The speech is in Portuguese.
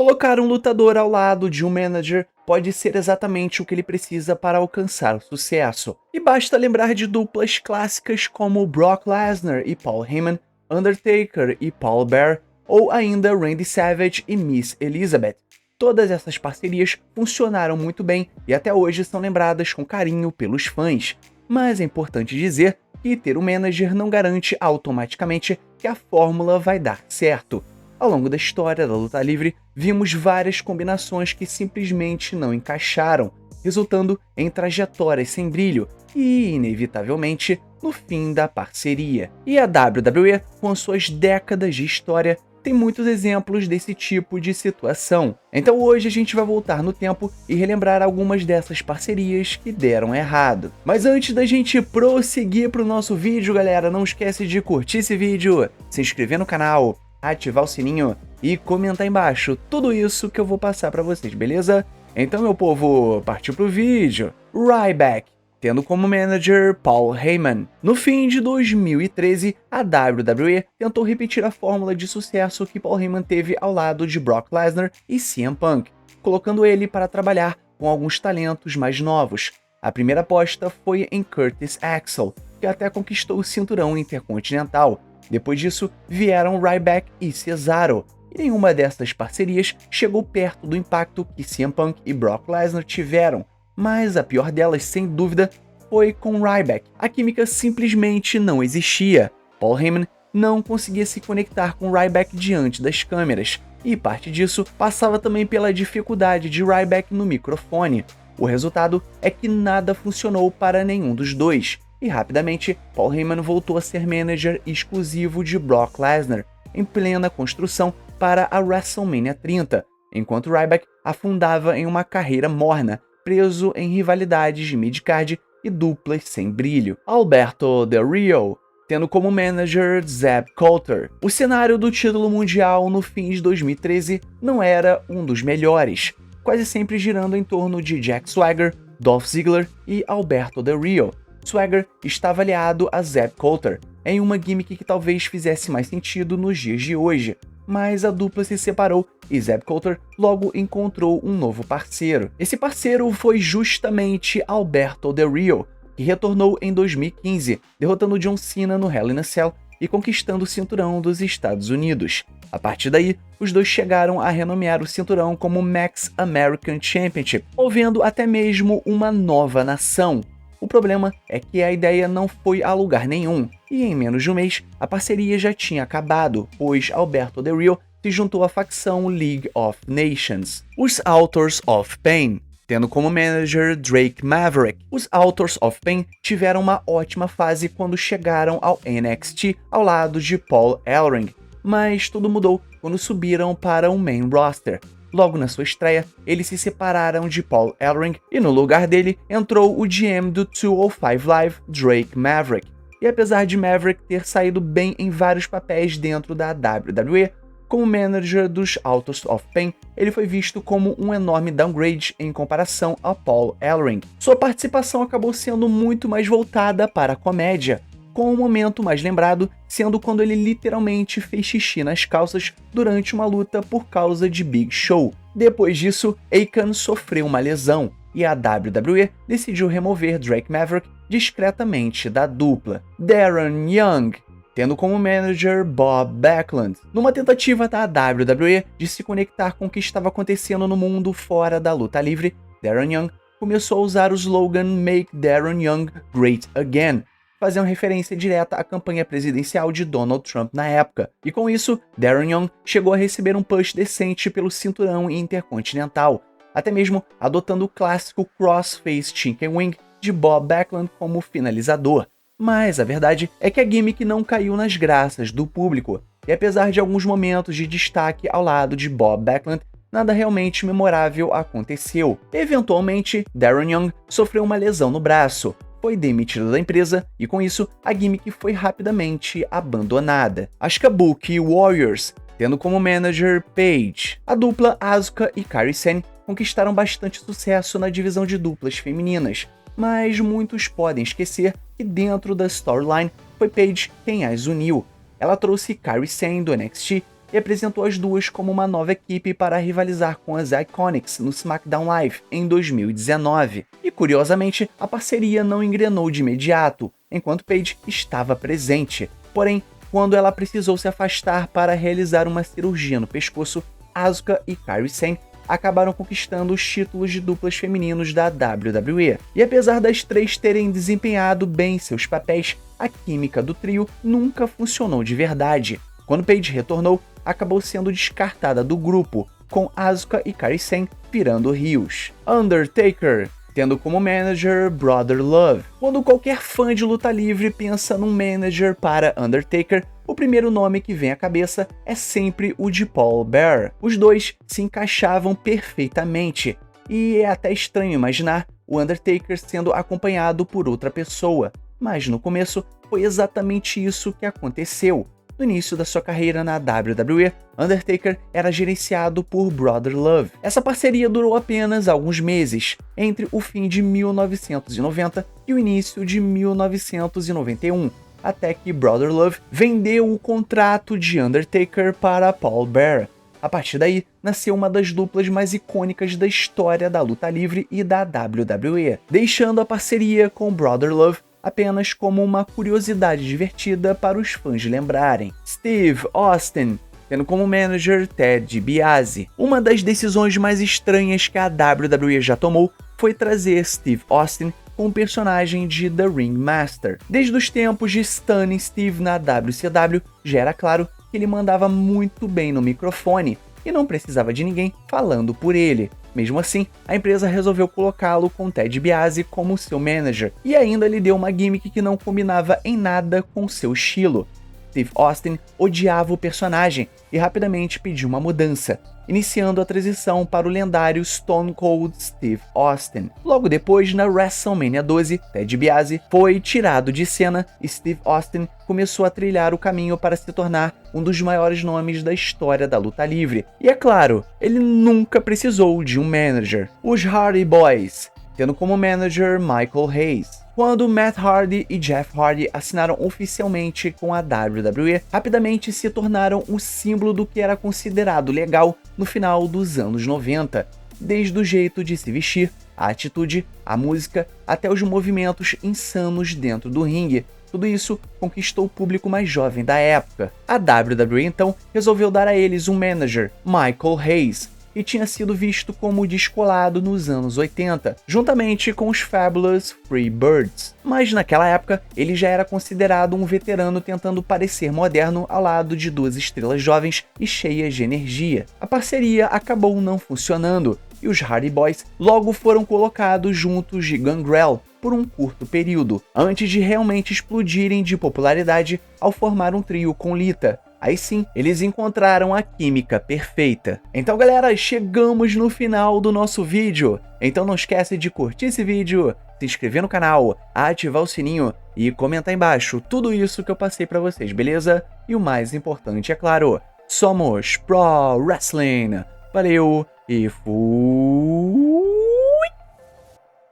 Colocar um lutador ao lado de um manager pode ser exatamente o que ele precisa para alcançar o sucesso. E basta lembrar de duplas clássicas como Brock Lesnar e Paul Heyman, Undertaker e Paul Bearer, ou ainda Randy Savage e Miss Elizabeth. Todas essas parcerias funcionaram muito bem e até hoje são lembradas com carinho pelos fãs. Mas é importante dizer que ter um manager não garante automaticamente que a fórmula vai dar certo. Ao longo da história da luta livre, vimos várias combinações que simplesmente não encaixaram, resultando em trajetórias sem brilho e, inevitavelmente, no fim da parceria. E a WWE, com suas décadas de história, tem muitos exemplos desse tipo de situação. Então hoje a gente vai voltar no tempo e relembrar algumas dessas parcerias que deram errado. Mas antes da gente prosseguir para o nosso vídeo, galera, não esquece de curtir esse vídeo, se inscrever no canal, ativar o sininho e comentar embaixo tudo isso que eu vou passar para vocês, beleza? Então, meu povo, partiu pro vídeo. Ryback, tendo como manager Paul Heyman. No fim de 2013, a WWE tentou repetir a fórmula de sucesso que Paul Heyman teve ao lado de Brock Lesnar e CM Punk, colocando ele para trabalhar com alguns talentos mais novos. A primeira aposta foi em Curtis Axel, que até conquistou o cinturão intercontinental. Depois disso, vieram Ryback e Cesaro, e nenhuma dessas parcerias chegou perto do impacto que CM Punk e Brock Lesnar tiveram, mas a pior delas, sem dúvida, foi com Ryback. A química simplesmente não existia. Paul Heyman não conseguia se conectar com Ryback diante das câmeras, e parte disso passava também pela dificuldade de Ryback no microfone. O resultado é que nada funcionou para nenhum dos dois. E rapidamente, Paul Heyman voltou a ser manager exclusivo de Brock Lesnar, em plena construção para a WrestleMania 30, enquanto Ryback afundava em uma carreira morna, preso em rivalidades de midcard e duplas sem brilho. Alberto Del Rio, tendo como manager Zeb Colter. O cenário do título mundial no fim de 2013 não era um dos melhores, quase sempre girando em torno de Jack Swagger, Dolph Ziggler e Alberto Del Rio. Swagger estava aliado a Zeb Colter, em uma gimmick que talvez fizesse mais sentido nos dias de hoje, mas a dupla se separou e Zeb Colter logo encontrou um novo parceiro. Esse parceiro foi justamente Alberto Del Rio, que retornou em 2015, derrotando John Cena no Hell in a Cell e conquistando o cinturão dos Estados Unidos. A partir daí, os dois chegaram a renomear o cinturão como Max American Championship, movendo até mesmo uma nova nação. O problema é que a ideia não foi a lugar nenhum, e em menos de um mês a parceria já tinha acabado, pois Alberto Del Rio se juntou à facção League of Nations, os Authors of Pain, tendo como manager Drake Maverick. Os Authors of Pain tiveram uma ótima fase quando chegaram ao NXT ao lado de Paul Ellering, mas tudo mudou quando subiram para o main roster. Logo na sua estreia, eles se separaram de Paul Ellering e no lugar dele entrou o GM do 205 Live, Drake Maverick. E apesar de Maverick ter saído bem em vários papéis dentro da WWE, como manager dos Authors of Pain, ele foi visto como um enorme downgrade em comparação a Paul Ellering. Sua participação acabou sendo muito mais voltada para a comédia, com o momento mais lembrado sendo quando ele literalmente fez xixi nas calças durante uma luta por causa de Big Show. Depois disso, Akon sofreu uma lesão e a WWE decidiu remover Drake Maverick discretamente da dupla. Darren Young, tendo como manager Bob Backlund. Numa tentativa da WWE de se conectar com o que estava acontecendo no mundo fora da luta livre, Darren Young começou a usar o slogan Make Darren Young Great Again, fazendo referência direta à campanha presidencial de Donald Trump na época. E com isso, Darren Young chegou a receber um push decente pelo cinturão intercontinental, até mesmo adotando o clássico crossface chicken wing de Bob Backlund como finalizador. Mas a verdade é que a gimmick não caiu nas graças do público, e apesar de alguns momentos de destaque ao lado de Bob Backlund, nada realmente memorável aconteceu. Eventualmente, Darren Young sofreu uma lesão no braço, foi demitido da empresa e com isso a gimmick foi rapidamente abandonada. As Kabuki Warriors, tendo como manager Paige. A dupla Asuka e Kairi Sane conquistaram bastante sucesso na divisão de duplas femininas, mas muitos podem esquecer que dentro da storyline foi Paige quem as uniu. Ela trouxe Kairi Sane do NXT e apresentou as duas como uma nova equipe para rivalizar com as Iconics no SmackDown Live em 2019. E curiosamente, a parceria não engrenou de imediato, enquanto Paige estava presente. Porém, quando ela precisou se afastar para realizar uma cirurgia no pescoço, Asuka e Kairi Sane acabaram conquistando os títulos de duplas femininos da WWE. E apesar das três terem desempenhado bem seus papéis, a química do trio nunca funcionou de verdade. Quando Paige retornou, acabou sendo descartada do grupo, com Asuka e Kairi Sane virando heels. Undertaker, tendo como manager Brother Love. Quando qualquer fã de luta livre pensa num manager para Undertaker, o primeiro nome que vem à cabeça é sempre o de Paul Bearer. Os dois se encaixavam perfeitamente, e é até estranho imaginar o Undertaker sendo acompanhado por outra pessoa, mas no começo foi exatamente isso que aconteceu. No início da sua carreira na WWE, Undertaker era gerenciado por Brother Love. Essa parceria durou apenas alguns meses, entre o fim de 1990 e o início de 1991, até que Brother Love vendeu o contrato de Undertaker para Paul Bearer. A partir daí, nasceu uma das duplas mais icônicas da história da luta livre e da WWE, deixando a parceria com Brother Love apenas como uma curiosidade divertida para os fãs lembrarem. Steve Austin, tendo como manager Ted DiBiase. Uma das decisões mais estranhas que a WWE já tomou foi trazer Steve Austin com o personagem de The Ringmaster. Desde os tempos de Stunning Steve na WCW, já era claro que ele mandava muito bem no microfone e não precisava de ninguém falando por ele. Mesmo assim, a empresa resolveu colocá-lo com Ted DiBiase como seu manager e ainda lhe deu uma gimmick que não combinava em nada com seu estilo. Steve Austin odiava o personagem e rapidamente pediu uma mudança, iniciando a transição para o lendário Stone Cold Steve Austin. Logo depois, na WrestleMania 12, Ted DiBiase foi tirado de cena e Steve Austin começou a trilhar o caminho para se tornar um dos maiores nomes da história da luta livre. E é claro, ele nunca precisou de um manager. Os Hardy Boys, tendo como manager Michael Hayes. Quando Matt Hardy e Jeff Hardy assinaram oficialmente com a WWE, rapidamente se tornaram o símbolo do que era considerado legal no final dos anos 90, desde o jeito de se vestir, a atitude, a música, até os movimentos insanos dentro do ringue. Tudo isso conquistou o público mais jovem da época. A WWE então resolveu dar a eles um manager, Michael Hayes, e tinha sido visto como descolado nos anos 80, juntamente com os Fabulous Freebirds. Mas naquela época, ele já era considerado um veterano tentando parecer moderno ao lado de duas estrelas jovens e cheias de energia. A parceria acabou não funcionando, e os Hardy Boys logo foram colocados juntos de Gangrel por um curto período, antes de realmente explodirem de popularidade ao formar um trio com Lita. Aí sim, eles encontraram a química perfeita. Então galera, chegamos no final do nosso vídeo. Então não esquece de curtir esse vídeo, se inscrever no canal, ativar o sininho e comentar embaixo tudo isso que eu passei pra vocês, beleza? E o mais importante, é claro, somos Pro Wrestling. Valeu e fui!